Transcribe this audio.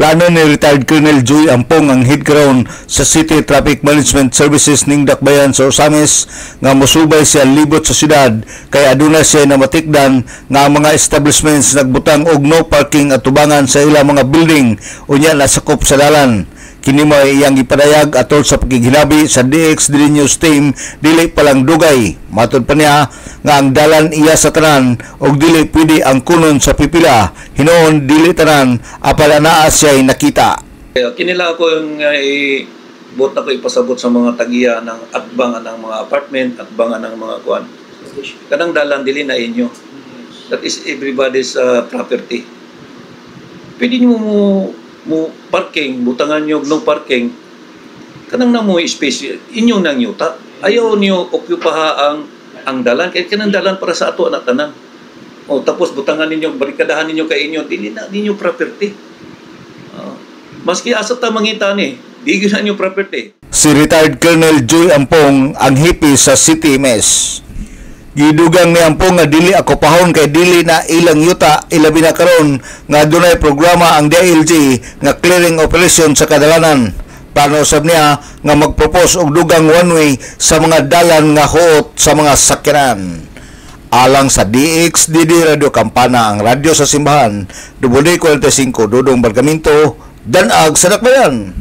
Plano ni retired Colonel Joy Ampong ang head ground sa City Traffic Management Services ning Dakbayan sa Osamis nga mosubay siya libot sa syudad kay aduna siya na matikdan nga ang mga establishments nagbutang og no parking at tubangan sa ilang mga building unya nasakop sa dalan. Kini mo iyang ipadayag atol sa pagiginabi sa DXD News Team dili palang dugay. Matod pa niya nga ang dalan iya sa tanan og dili pwede ang kunon sa pipila hinuon dili tanan apan naa siya'y nakita. Kinila ko yung bot na ko ipasabot sa mga tagiya ng atbangan ng mga apartment, atbangan ng mga kuan. Kanang dalan dili na inyo. That is everybody's property. Pwede nyo mo parking, butangan nyo no parking, kanang na mo space, inyong nang yuta. Ayaw nyo okupaha ang dalan, kaya kanang dalan para sa ato anak tanan. O tapos butangan ninyo, barikadahan ninyo kay inyo, dili na ninyo property. Maski asa ta mangita ni, di na ninyo property. Si retired Colonel Joy Ampong ang hipi sa City Mess. Gidugang ni Ampong nga dili ako pahon kay dili na ilang yuta ilabi na karon nga dunay programa ang DILG nga clearing operation sa kadalanan. Plano usab niya nga magpropose og dugang one way sa mga dalan nga huot sa mga sakyanan. Alang sa DXDD Radio Kampana ang radyo sa simbahan, WD45 Dudong Barkamento, Danag sa Dakbayan.